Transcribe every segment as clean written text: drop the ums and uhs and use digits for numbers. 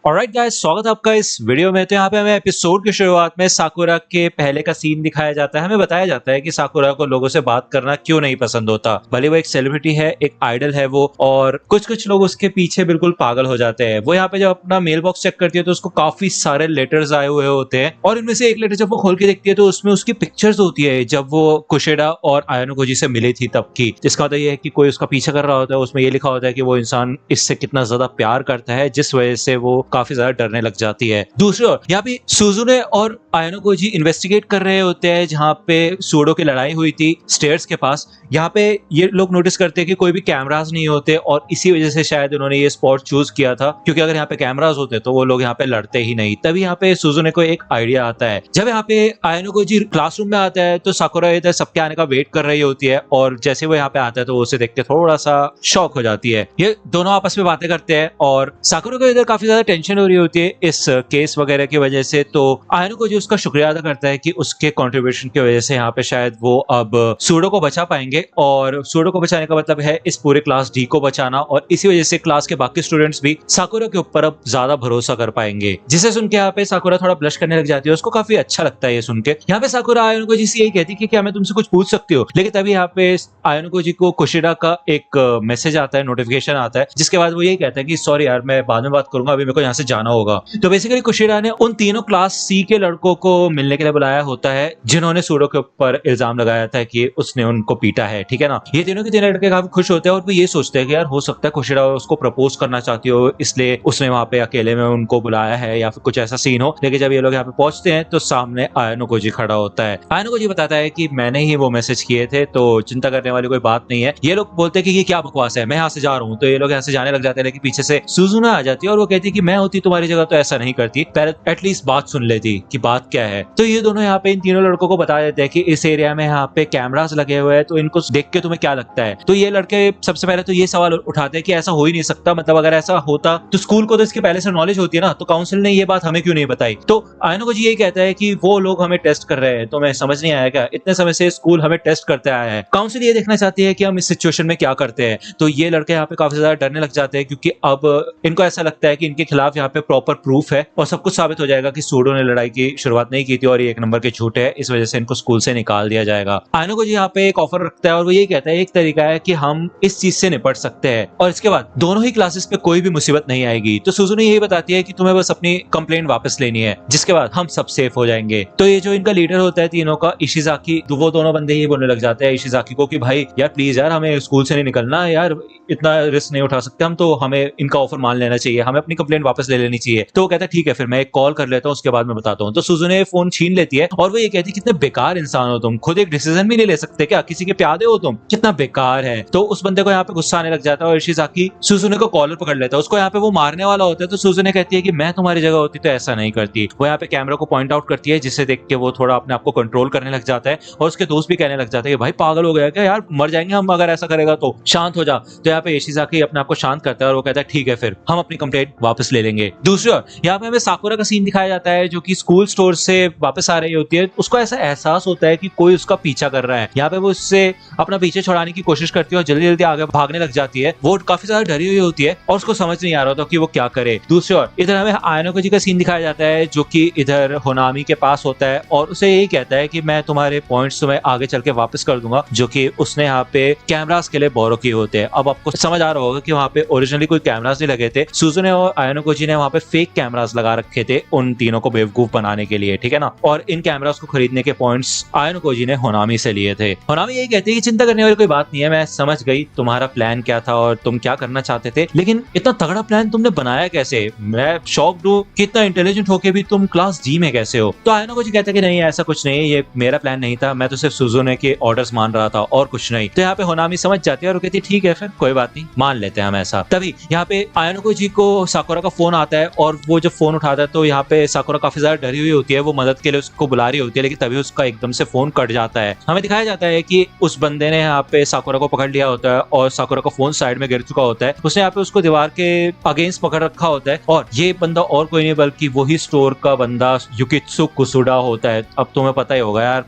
Alright guys, स्वागत है आपका इस वीडियो में। तो यहाँ पे हमें एपिसोड की शुरुआत में साकुरा के पहले का सीन दिखाया जाता है। हमें बताया जाता है कि साकुरा को लोगों से बात करना क्यों नहीं पसंद होता। भले वो एक सेलिब्रिटी है, एक आइडल है वो, और कुछ लोग उसके पीछे बिल्कुल पागल हो जाते हैं। वो यहाँ पे जब अपना मेल बॉक्स चेक करती है तो उसको काफी सारे लेटर्स आए हुए होते हैं, और इनमें से एक लेटर जब वो खोल के देखती है तो उसमें उसकी पिक्चर्स होती है जब वो कुशेडा और आयानो गोजी से मिली थी तब की। जिसका मतलब ये है कि कोई उसका पीछा कर रहा होता है। उसमें ये लिखा होता है कि वो इंसान इससे कितना ज्यादा प्यार करता है, जिस वजह से वो काफी ज्यादा डरने लग जाती है। दूसरी ओर यहाँ पे सुजुने और आयानो गोजी इन्वेस्टिगेट कर रहे होते हैं जहाँ पे सूडो की लड़ाई हुई थी स्टेयर्स के पास। यहाँ पे ये लोग नोटिस करते हैं कि कोई भी कैमरास नहीं होते, और इसी वजह से शायद उन्होंने ये स्पॉट चूज किया था, क्योंकि अगर यहाँ पे कैमरास होते तो वो लोग यहाँ पे लड़ते ही नहीं। तभी यहाँ पे सुजुने को एक आइडिया आता है। जब यहाँ पे आयानो गोजी क्लासरूम में आता है तो साकुरा इधर सबके आने का वेट कर रही होती है, और जैसे वो यहाँ पे आता है तो उसे देख के थोड़ा सा शॉक हो जाती है। ये दोनों आपस में बातें करते हैं, और साकुरा को इधर काफी ज्यादा टेंशन हो रही होती है इस केस वगैरह की वजह से। तो आयानो गोजी उसका शुक्रिया अदा करता है कि उसके कंट्रीब्यूशन की वजह से यहाँ पे शायद वो अब सूडो को बचा पाएंगे, और सूडो को बचाने का मतलब है इस पूरे क्लास डी को बचाना, और इसी वजह से क्लास के बाकी स्टूडेंट्स भी साकुरा के ऊपर अब ज्यादा भरोसा कर पाएंगे। जिसे सुन के यहाँ पे साकुरा थोड़ा ब्लश करने लग जाती है। उसको काफी अच्छा लगता है ये सुन के। यहाँ पे साकुरा आयानो गोजी से यही कहती है कि क्या मैं तुमसे कुछ पूछ सकती हूँ, लेकिन तभी यहाँ पे आयानो गोजी को कुशिडा का एक मैसेज आता है, नोटिफिकेशन आता है, जिसके बाद वो यही कहता है कि सॉरी यार, मैं बाद में बात करूंगा, अभी मेरे को यहाँ से जाना होगा। तो बेसिकली कुशिडा ने उन तीनों क्लास सी के लड़कों को मिलने के लिए बुलाया होता है जिन्होंने सूडो के ऊपर इल्जाम लगाया था कि उसने उनको पीटा है। ठीक है ना। ये तीनों के तीनों लड़के काफी खुश होते हैं, और वो ये सोचते हैं कि यार हो सकता है कुशिडा उसको प्रपोज करना चाहती हो, इसलिए उसने वहां पे अकेले में उनको बुलाया है, या फिर कुछ ऐसा सीन हो। लेकिन जब ये लोग यहाँ पे पहुंचते हैं तो सामने आयानो गोजी खड़ा होता है। आयानो गोजी बताता है कि मैंने ही वो मैसेज किए थे, तो चिंता करने वाली कोई बात नहीं है। ये लोग बोलते हैं कि ये क्या बकवास है, मैं यहाँ से जा रहा हूँ। तो ये लोग यहाँ से जाने लग जाते हैं, लेकिन पीछे से सुजुना आ जाती है और वो कहती है कि मैं होती तुम्हारी जगह तो ऐसा नहीं करती, पहले एटलीस्ट बात सुन लेती कि बात क्या है। तो ये दोनों यहाँ पे इन तीनों लड़कों को बता देते हैं कि इस एरिया में यहाँ पे कैमरास लगे हुए हैं, तो इनको देख के तुम्हें क्या लगता है। तो ये लड़के सबसे पहले तो ये सवाल उठाते हैं कि ऐसा हो ही नहीं सकता, मतलब अगर ऐसा होता तो स्कूल को तो इसके पहले से नॉलेज होती है ना, तो काउंसिल ने ये बात हमें क्यों नहीं बताई। तो आयानो गोजी यही कहता है कि वो लोग हमें टेस्ट कर रहे हैं, तो मैं समझ नहीं आया क्या, इतने समय से स्कूल हमें टेस्ट करते आया है, काउंसिल ये देखना चाहती है कि हम इस सिचुएशन में क्या करते हैं। तो ये लड़के यहाँ पे काफी ज्यादा डरने लग जाते हैं, क्योंकि अब इनको ऐसा लगता है कि इनके खिलाफ यहाँ पे प्रॉपर प्रूफ है, और सब कुछ साबित हो जाएगा कि सूडो ने लड़ाई की शुरुआत नहीं की थी और ये एक नंबर के झूठे है, इस वजह से इनको स्कूल से निकाल दिया जाएगा। आयानो गोजी यहाँ पे एक ऑफर रखता है, और वो यही कहता है एक तरीका है कि हम इस चीज से निपट सकते हैं, और इसके बाद दोनों ही क्लासेस पे कोई भी मुसीबत नहीं आएगी। तो सुजुने यही बताती है कि तुम्हें बस अपनी कंप्लेंट वापस लेनी है, जिसके बाद हम सब सेफ हो जाएंगे। तो ये जो इनका लीडर होता है तीनों का, इशिजाकी, तो वो दोनों बंदे ये बोलने लग जाते हैं इशिजाकी को कि भाई यार प्लीज यार, हमें स्कूल से नहीं निकलना यार, इतना रिस्क नहीं उठा सकते हम, तो हमें इनका ऑफर मान लेना चाहिए, हमें अपनी कंप्लेंट वापस ले लेनी चाहिए। तो वो कहता है ठीक है, फिर मैं एक कॉल कर लेता हूँ, उसके बाद मैं बताता हूँ। तो सुजुने फोन छीन लेती है, और वो ये कहती है कितने बेकार इंसान हो तुम, खुद एक डिसीजन भी नहीं ले सकते क्या, किसी के प्यादे हो तुम, कितना बेकार है। तो उस बंदे को यहाँ पे गुस्सा आने लग जाता है, और इशिजाकी सुजुने को कॉलर पकड़ लेता है। उसको यहाँ पे वो मारने वाला होता है, तो सुजुने कहती है कि मैं तुम्हारी जगह होती तो ऐसा नहीं करती। वो यहाँ पे कैमरा को पॉइंट आउट करती है, जिसे देख के वो थोड़ा अपने आप को कंट्रोल करने लग जाता है, और उसके दोस्त भी कहने लग जाते हैं कि भाई पागल हो गया क्या यार, मर जाएंगे हम अगर ऐसा करेगा, तो शांत हो जा। तो यहाँ पे इशिजाकी अपने आप को शांत करता है, और वो कहता है ठीक है, फिर हम अपनी कंप्लेंट वापस ले लेंगे। दूसरी ओर यहाँ पे हमें साकुरा का सीन दिखाया जाता है, जो कि स्कूल स्टोर से वापस आ रही होती है। उसको ऐसा एहसास होता है कि कोई उसका पीछा कर रहा है। यहाँ पे वो उससे अपना पीछे छुड़ाने की कोशिश करती है, और जल्दी जल्दी आगे भागने लग जाती है। वो काफी ज्यादा डरी हुई होती है, और उसको समझ नहीं आ रहा होता कि वो क्या करे। दूसरी ओर इधर हमें आयानो गोजी का सीन दिखाया जाता है, जो कि इधर होनामी के पास होता है, और उसे यही कहता है कि मैं तुम्हारे पॉइंट्स तुम्हें आगे चल के वापस कर दूंगा, जो कि उसने यहाँ पे कैमरास के लिए बोरो किए होते हैं। अब आपको समझ आ रहा होगा कि वहाँ पे ओरिजिनली कोई कैमरास नहीं लगे थे, सुजुने और आयानो गोजी ने वहाँ पे फेक कैमरास लगा रखे थे उन तीनों को बेवकूफ बनाने के लिए। ठीक है ना। और इन कैमरास को खरीदने के पॉइंट्स आयानो गोजी ने होनामी से लिए थे। होनामी यही कहती है कि चिंता करने वाली कोई बात नहीं है, मैं समझ गई तुम्हारा प्लान क्या था और तुम क्या करना चाहते थे, लेकिन इतना तगड़ा प्लान तुमने बनाया कैसे, मैं शॉक्ड हूँ कि इतना इंटेलिजेंट होके भी तुम क्लास जी में कैसे हो। तो आयानो गोजी कहता है कि नहीं ऐसा कुछ नहीं, ये मेरा प्लान नहीं था, मैं तो सिर्फ सुजुने के ऑर्डर्स मान रहा था और कुछ नहीं। तो यहाँ पे होनामी समझ जाती है, और कहती है ठीक है फिर कोई बात नहीं, मान लेते हैं हम ऐसा। तभी यहाँ पे आयानो गोजी को साकुरा का फोन आता है, और वो जब फोन उठाता है तो यहाँ पे साकुरा काफी ज्यादा डरी हुई होती है, वो मदद के लिए उसको बुला रही होती है, लेकिन तभी उसका एकदम से फोन कट जाता है। हमें दिखाया जाता है कि उस बंदे ने यहाँ पे साकुरा को पकड़ लिया होता है, और साकुरा का फोन साइड में गिर चुका होता है। उसने यहाँ पे उसको दीवार के अगेंस्ट पकड़ रखा होता है, और ये बंदा और कोई नहीं बल्कि वही स्टोर का बंदा युकित्सु कुसुडा होता है। अब तुम्हें पता ही होगा यार,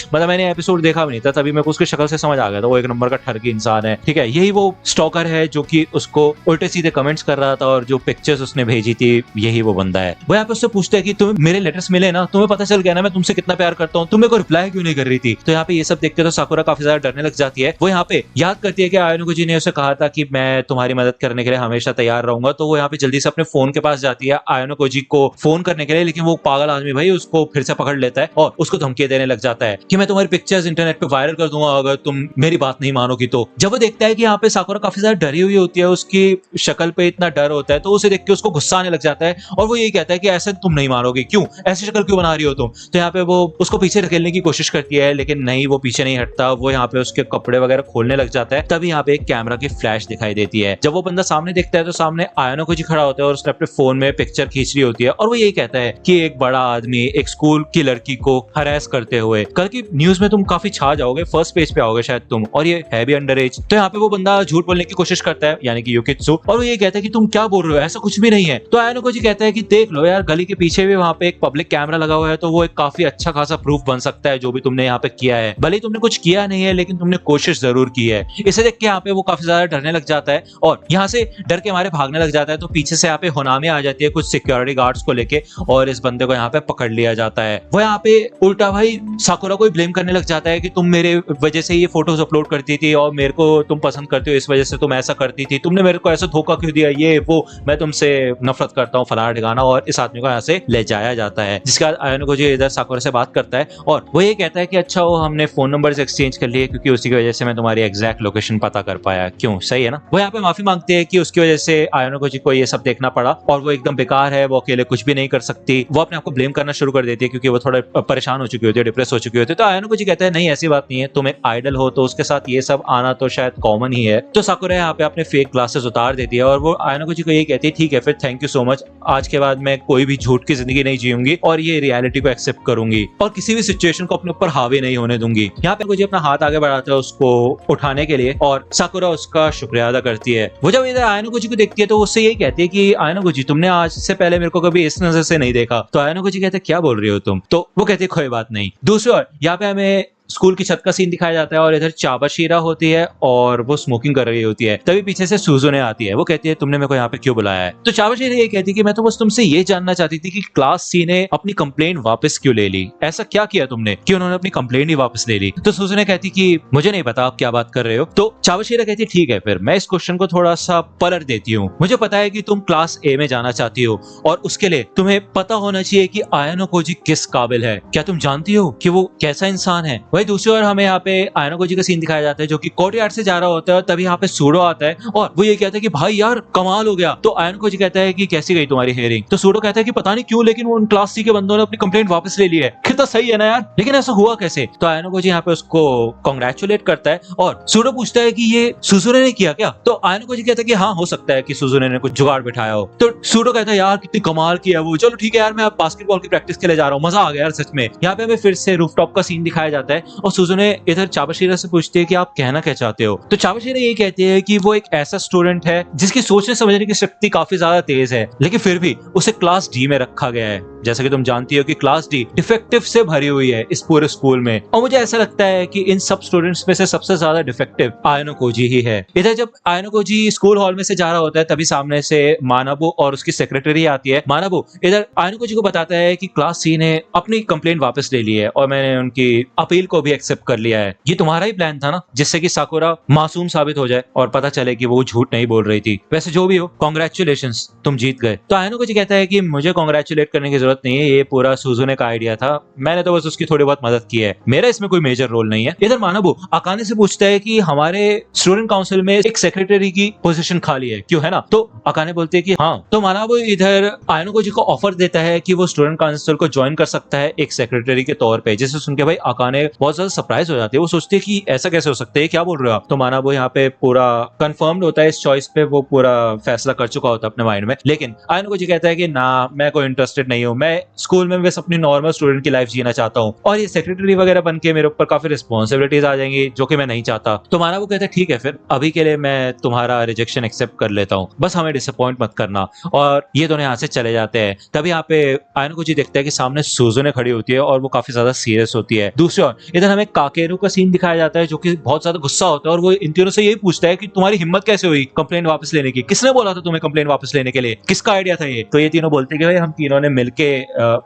मतलब मैंने एपिसोड देखा भी नहीं था, तभी मेरे को उसकी शक्ल से समझ आ गया था वो एक नंबर का ठरकी इंसान है। ठीक है, यही वो स्टॉकर है जो कि उसको उल्टे सीधे कमेंट्स कर रहा था और जो पिक्चर्स उसने भेजी थी यही वो बंदा है। वो यहाँ पे उससे पूछता है कि तुम्हें मेरे लेटर्स मिले ना, तुम्हें पता चल गया ना मैं तुमसे कितना प्यार करता हूँ, तुम मेरे को रिप्लाई क्यों नहीं कर रही थी। तो यहाँ पे ये सब देखते तो साकुरा काफी ज्यादा डरने लग जाती है। वो यहाँ पे याद करती है कि आयानुको जी ने उसे कहा था कि मैं तुम्हारी मदद करने के लिए हमेशा तैयार रहूंगा। तो वो यहाँ पे जल्दी से अपने फोन के पास जाती है आयानुको जी को फोन करने के लिए, लेकिन वो पागल आदमी भाई उसको फिर से पकड़ लेता है और उसको धमकी देने लग जाता है कि मैं तुम्हारी पिक्चर्स इंटरनेट पे वायरल कर दूंगा अगर तुम मेरी बात नहीं मानोगी। तो जब वो देखता है कि यहाँ पे साकुरा काफी ज्यादा डरी हुई होती है, उसकी शक्ल पे इतना डर होता है, तो उसे देख के उसको गुस्सा आने लग जाता है और वो यही कहता है कि ऐसे तुम नहीं मानोगे, क्यों ऐसी शक्ल क्यों बना रही हो तुम। तो यहाँ पे वो उसको पीछे धकेलने की कोशिश करती है, लेकिन नहीं, वो पीछे नहीं हटता। वो यहाँ पे उसके कपड़े वगैरह खोलने लग जाता है। तभी यहाँ पे एक कैमरा की फ्लैश दिखाई देती है। जब वो बंदा सामने देखता है तो सामने आयानुको जी खड़ा होता है और उसने अपने फोन में पिक्चर खींच रही होती है और वो यही कहता है कि एक बड़ा आदमी एक स्कूल की लड़की को हरास करते हुए कल की न्यूज में तुम काफी छा जाओगे, फर्स्ट पेज पे आओगे शायद तुम, और ये है भी अंडर एज। तो यहाँ पे वो बंदा झूठ बोलने की कोशिश करता है, यानी कि युकित्सु, और वो ये कहता है कि तुम क्या बोल रहे हो, ऐसा कुछ भी नहीं है। तो आयानुको जी कहता है कि देख लो यार, गली के पीछे भी वहाँ पे एक पब्लिक कैमरा लगा हुआ है, तो वो एक काफी अच्छा खासा प्रूफ बन सकता है जो भी तुमने यहाँ पे किया है। भले ही तुमने कुछ किया नहीं है लेकिन तुमने कोशिश जरूर की है। इसे देख के यहाँ पे वो काफी ज्यादा डरने लग जाता है और यहाँ से डर के मारे भागने लग जाता है। तो पीछे से यहाँ पे होनामी आ जाती है कुछ सिक्योरिटी गार्ड्स को लेके और इस बंदे को यहाँ पे पकड़ लिया जाता है। वो यहाँ पे उल्टा भाई साकुरा को ब्लेम करने लग जाता है कि तुम मेरे वजह से ये फोटोज अपलोड करती थी और मेरे को तुम पसंद करते हो, इस वजह से तुम ऐसा करती थी, तुमने मेरे को ऐसा धोखा क्यों दिया, ये वो, मैं तुमसे नफरत करता हूँ, फलाना ठिकाना। और इस आदमी को यहाँ से ले जाया जाता है, जिसके बाद आयानुको जी इधर साकुरा से बात करता है और वो ये कहता है कि अच्छा वो हमने फोन नंबर्स एक्सचेंज कर लिए क्योंकि उसी की वजह से मैं तुम्हारी एग्जैक्ट लोकेशन पता कर पाया। क्यों, सही है ना। वो यहाँ पे माफी मांगते हैं कि उसकी वजह से आयानुको जी को ये सब देखना पड़ा और वो एकदम बेकार है, वो अकेले कुछ भी नहीं कर सकती। वो अपने आपको ब्लेम करना शुरू कर देती है क्योंकि वो थोड़ा परेशान हो चुकी होती है, डिप्रेस हो चुकी होती है। तो आयानुको जी कहते हैं नहीं ऐसी बात नहीं है, तुम एक आइडल हो तो उसके साथ ये सब आना तो शायद कॉमन ही है। तो साकुरा यहाँ पे अपने फेक ग्लासेस उतार देती है और वो आयानुको जी को ये कहती है ठीक है फिर, थैंक यू सो मच, आज के बाद मैं कोई भी झूठ की जिंदगी नहीं जीऊंगी और ये रियलिटी को एक्सेप्ट करूंगी और किसी भी सिचुएशन को अपने ऊपर हावी नहीं होने दूंगी। यहाँ पे मुझे अपना हाथ आगे बढ़ाता है उसको उठाने के लिए और साकुरा उसका शुक्रिया अदा करती है। वो जब इधर आयानुको जी को देखती है तो उससे यही कहती है कि आयानुको जी तुमने आज से पहले मेरे को कभी इस नजर से नहीं देखा। तो आयानुको जी कहते हैं क्या बोल रही हो तुम। तो वो कहती है कोई बात नहीं। दूसरी ओर यहाँ पे हमें स्कूल की छत का सीन दिखाया जाता है और इधर चाबाशीरा होती है और वो स्मोकिंग कर रही होती है। तभी पीछे से सुजुने आती है। वो कहती है तुमने मेरे को यहाँ पे क्यों बुलाया है। तो चाबाशीरा ये कहती है कि मैं तो बस तुमसे ये जानना चाहती थी कि क्लास सी ने अपनी कंप्लेंट वापस क्यों ले ली, ऐसा क्या किया तुमने कि उन्होंने अपनी कंप्लेंट ही वापस ले ली। तो सुजुने कहती कि मुझे नहीं पता आप क्या बात कर रहे हो। तो चाबाशीरा कहती है ठीक है फिर मैं इस क्वेश्चन को थोड़ा सा पलट देती हूँ। मुझे पता है कि तुम क्लास ए में जाना चाहती हो और उसके लिए तुम्हें पता होना चाहिए कि आयानुको जी किस काबिल है। क्या तुम जानती हो कि वो कैसा इंसान है। वही दूसरी ओर हमें यहाँ पे आयानुको जी का सीन दिखाया जाता है जो कि कोर्टयार्ड से जा रहा होता है और तभी यहाँ पे सूडो आता है और वो ये कहता है कि भाई यार कमाल हो गया। तो आयानुको जी कहता है कि कैसी गई तुम्हारी हियरिंग। तो सूडो कहता है कि पता नहीं क्यों लेकिन वो उन क्लास सी के बंदों ने अपनी कंप्लेंट वापस ले ली है। कितना सही है ना यार, लेकिन ऐसा हुआ कैसे। तो आयानुको जी यहाँ पे उसको कांग्रेचुलेट करता है और सूडो पूछता है कि ये सुजुने ने किया क्या। तो आयानुको जी कहता है कि हाँ हो सकता है कि सुजुने ने कुछ जुगाड़ बिठाया हो। तो सूडो कहता है यार कितनी कमाल किया वो, चलो ठीक है यार मैं अब बास्केटबॉल की प्रैक्टिस के लिए जा रहा हूँ, मजा आ गया यार सच में। यहाँ पे हमें फिर से रूफटॉप का सीन दिखाया जाता है और सुजुने इधर चाबाशीरा से पूछती है कि आप कहना क्या चाहते हो। तो चाबाशीरा ये कहती है कि वो एक ऐसा स्टूडेंट है जिसकी सोचने समझने की शक्ति काफी ज्यादा तेज है लेकिन फिर भी उसे क्लास डी में रखा गया है। जैसा कि तुम जानती हो कि क्लास डी डिफेक्टिव से भरी हुई है इस पूरे स्कूल में और मुझे ऐसा लगता है कि इन सब स्टूडेंट्स में से सबसे ज्यादा डिफेक्टिव आयानुको जी ही है। इधर जब आयानुको जी स्कूल हॉल में से जा रहा होता है तभी सामने से मानाबू और उसकी सेक्रेटरी आती है। मानाबू इधर आयानुको जी को बताता है कि क्लास सी ने अपनी कंप्लेंट वापस ले ली है और मैंने उनकी अपील को भी एक्सेप्ट कर लिया है। ये तुम्हारा ही प्लान था ना, जिससे कि साकुरा मासूम साबित हो जाए और पता चले कि वो झूठ नहीं बोल रही थी। वैसे जो भी हो कांग्रेचुलेशंस, तुम जीत गए। तो आयानुको जी कहता है कि मुझे कांग्रेचुलेट करने की जरूरत नहीं है, ये पूरा सुजुने का आइडिया था, मैंने तो बस उसकी थोड़ी बहुत मदद की है, मेरा इसमें कोई मेजर रोल नहीं है। इधर मानाबू अकाने से पूछता है कि हमारे स्टूडेंट काउंसिल में एक सेक्रेटरी की पोजीशन खाली है क्यों, है ना। तो अकाने बोलते है कि हाँ। तो मानाबू इधर आयानुको जी को ऑफर देता है कि वो स्टूडेंट काउंसिल को ज्वाइन कर सकता है एक सेक्रेटरी के तौर पे, जिसे सुन के भाई अकाने बहुत ज्यादा सरप्राइज हो जाती है। वो सोचती है कि ऐसा कैसे हो सकता है, क्या बोल रहे हो आप। तो माना वो यहाँ पे पूरा कंफर्म्ड होता है इस चॉइस पे, वो पूरा फैसला कर चुका होता है अपने माइंड में। लेकिन आयनको जी कहता है कि ना, मैं कोई इंटरेस्टेड नहीं हूँ, मैं स्कूल में बस अपनी नॉर्मल स्टूडेंट की लाइफ जीना चाहता हूँ, और ये सेक्रेटरी वगैरह बन के मेरे ऊपर काफी रिस्पॉन्सिबिलिटीज आ जाएंगी जो कि मैं नहीं चाहता। तो माना वो कहता है ठीक है, फिर अभी के लिए मैं तुम्हारा रिजेक्शन एक्सेप्ट कर लेता हूँ, बस हमें डिसअपॉइंट मत करना। और ये दोनों यहाँ से चले जाते हैं। तभी यहाँ पे आयनको जी देखते हैं कि सामने सुजुने खड़ी होती है और वो काफी ज्यादा सीरियस होती है। दूसरी ओर इधर हमें काकेरू का सीन दिखाया जाता है जो कि बहुत ज्यादा गुस्सा होता है, और वो इन तीनों से यही पूछता है कि तुम्हारी हिम्मत कैसे हुई कंप्लेन वापस लेने की, किसने बोला था तुम्हें कंप्लेन वापस लेने के लिए, किसका आइडिया था ये। तो ये तीनों बोलते हैं कि भाई हम तीनों ने मिलके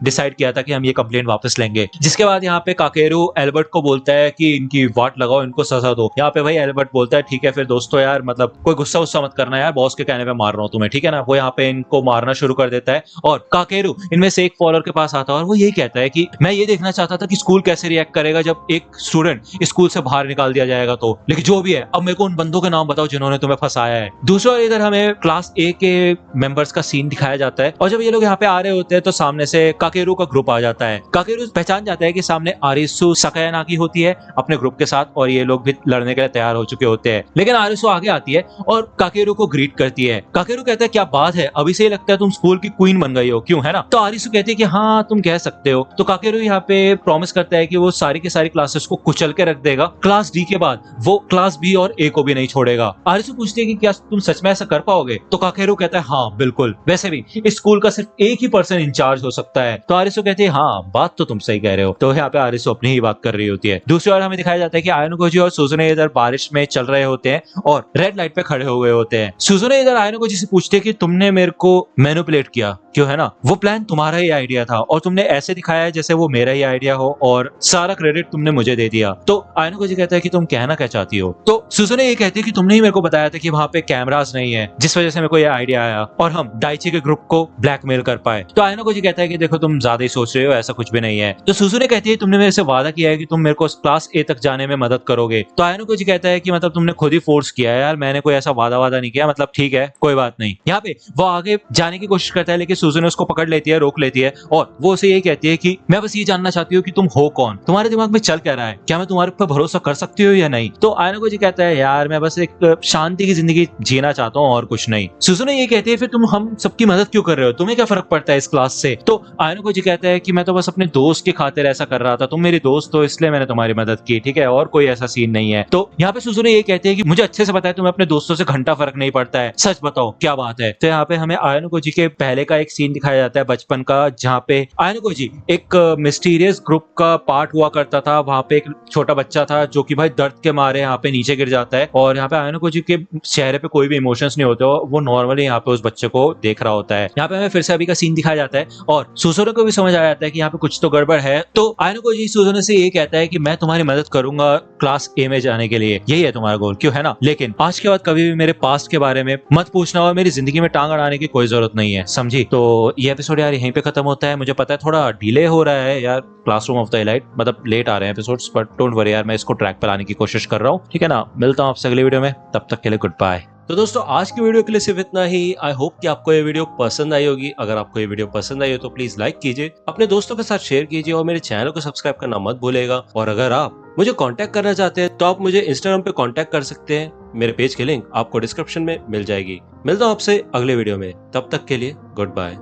डिसाइड किया था कि हम ये कंप्लेन वापस लेंगे। जिसके बाद यहाँ पे काकेरू एल्बर्ट को बोलता है कि इनकी वाट लगाओ, इनको सजा दो। यहाँ पे भाई एल्बर्ट बोलता है ठीक है फिर दोस्तों यार, मतलब कोई गुस्सा उस्सा मत करना यार, बॉस के कहने पे मार रहा हूँ तुम्हें, ठीक है ना। वो यहाँ पे इनको मारना शुरू कर देता है, और काकेरू इनमें से एक फॉलोअर के पास आता है और वो यही कहता है कि मैं ये देखना चाहता था कि स्कूल कैसे रिएक्ट करेगा जब एक स्टूडेंट स्कूल से बाहर निकाल दिया जाएगा तो, लेकिन जो भी है अब मेरे को उन बंदों के नाम बताओ जिन्होंने तुम्हें फंसाया है। दूसरा ओर इधर हमें क्लास ए के मेंबर्स का सीन दिखाया जाता है, और जब ये लोग यहाँ पे आ रहे होते हैं तो सामने से काकेरू का ग्रुप आ जाता है। काकेरू पहचान जाता है कि सामने आरिसु सकायानाकी होती है अपने ग्रुप के साथ, और ये लोग भी लड़ने के लिए तैयार हो चुके होते हैं। लेकिन आरिसु आगे आती है और काकेरू को ग्रीट करती है। काकेरू कहता है क्या बात है, अभी से ही लगता है तुम स्कूल की क्वीन बन गई हो, क्यों, है ना। तो आरिसु कहती है कि हाँ तुम कह सकते हो। तो काकेरू यहाँ पे प्रॉमिस करता है कि वो सारी की सारी क्लासेस को कुचल के रख देगा, क्लास डी के बाद वो क्लास बी और ए को भी नहीं छोड़ेगा। आरिसु पूछती है कि क्या तुम सच में ऐसा कर पाओगे। तो काकेरू कहता है हाँ बिल्कुल, वैसे भी इस स्कूल का सिर्फ एक ही पर्सन इंचार्ज हो सकता है। तो आरिसु कहती है हाँ बात तो तुम सही कह रहे हो। तो यहाँ पे आरिसु अपनी ही बात कर रही होती है। दूसरी ओर हमें दिखाया जाता है कि आयनोकोजी और सुजुने इधर बारिश में चल रहे होते हैं और रेड लाइट पे खड़े हुए होते हैं। सुजुने इधर आयनोकोजी से पूछते हैं कि तुमने मेरे को मैनिपुलेट किया क्यों, है ना, वो प्लान तुम्हारा ही आइडिया था और तुमने ऐसे दिखाया है जैसे वो मेरा ही आइडिया हो और सारा क्रेडिट तुमने मुझे दे दिया। तो आयनोकोजी कहता है कि तुम कहना क्या चाहती हो। तो सुजुने ये कहती है कि तुमने ही मेरे को बताया था कि वहां पे कैमरास नहीं है, जिस वजह से मेरे को ये आइडिया आया और हम डाइची के ग्रुप को ब्लैकमेल कर पाए। तो आयनोकोजी कहता है कि देखो तुम ज्यादा ही सोच रहे हो, ऐसा कुछ भी नहीं है। तो सुजुने कहती है तुमने मेरे से वादा किया है कि तुम मेरे को क्लास ए तक जाने में मदद करोगे। तो आयनोकोजी कहता है कि मतलब तुमने खुद ही फोर्स किया है यार, मैंने कोई ऐसा वादा नहीं किया, मतलब ठीक है कोई बात नहीं। यहाँ पे वो आगे जाने की कोशिश करता है लेकिन सुजुने उसको पकड़ लेती है, रोक लेती है और वो उसे ये कहती है कि मैं बस ये जानना चाहती हूँ कि तुम हो कौन, तुम्हारे दिमाग में चल क्या रहा है, क्या मैं तुम्हारे ऊपर भरोसा कर सकती हूँ या नहीं। तो आयनोकोजी कहता है यार मैं बस एक शांति की जिंदगी जीना चाहता हूँ और कुछ नहीं। सुजुने ये कहती है फिर तुम हम सबकी मदद क्यों कर रहे हो, तुम्हें क्या फर्क पड़ता है इस क्लास से। तो आयनोकोजी कहता है कि मैं तो बस अपने दोस्त की खातिर ऐसा कर रहा था, तुम मेरी दोस्त हो इसलिए मैंने तुम्हारी मदद की, ठीक है, और कोई ऐसा सीन नहीं है। तो यहाँ पे सुजुने ये कहते हैं कि मुझे अच्छे से पता है तुम्हें अपने दोस्तों से घंटा फर्क नहीं पड़ता है, सच बताओ क्या बात है। तो यहाँ पे हमें आयनोकोजी के पहले का एक सीन दिखाया जाता है बचपन का, जहाँ पे आयनोकोजी एक मिस्टीरियस ग्रुप का पार्ट हुआ करता था। वहां पे एक छोटा बच्चा था जो कि भाई दर्द के मारे यहाँ पे नीचे गिर जाता है और यहाँ पे आयनोकोजी के चेहरे पे कोई भी इमोशंस नहीं होते, वो नॉर्मली यहाँ पे उस बच्चे को देख रहा होता है। यहाँ पे हमें फिर से अभी का सीन दिखाया जाता है और सुजुने को भी समझ आ जाता है कि यहाँ पे कुछ तो गड़बड़ है। तो आयनोकोजी सुजुने से ये कहता है कि मैं तुम्हारी मदद करूंगा क्लास ए में जाने के लिए, यही है तुम्हारा गोल, क्यों, है ना। लेकिन आज के बाद कभी भी मेरे पास्ट के बारे में मत पूछना और मेरी जिंदगी में टांग अड़ाने की कोई जरूरत नहीं है, समझी। तो ये एपिसोड यार यहीं पे खत्म होता है। मुझे पता है थोड़ा डिले हो रहा है यार, क्लासरूम ऑफ द एलाइट मतलब लेट आ रहे हैं एपिसोड्स, बट डोंट वरी यार, मैं इसको ट्रैक पर लाने की कोशिश कर रहा हूँ, ठीक है ना। मिलता हूँ आपसे अगले वीडियो में, तब तक के लिए गुड बाय। तो दोस्तों आज की वीडियो के लिए सिर्फ इतना ही। आई होप कि आपको ये वीडियो पसंद आई होगी। अगर आपको ये वीडियो पसंद आई हो तो प्लीज लाइक कीजिए, अपने दोस्तों के साथ शेयर कीजिए और मेरे चैनल को सब्सक्राइब करना मत भूलेगा। और अगर आप मुझे कांटेक्ट करना चाहते हैं तो आप मुझे इंस्टाग्राम पे कांटेक्ट कर सकते हैं, मेरे पेज की लिंक आपको डिस्क्रिप्शन में मिल जाएगी। मिलता हूँ आपसे अगले वीडियो में, तब तक के लिए गुड बाय।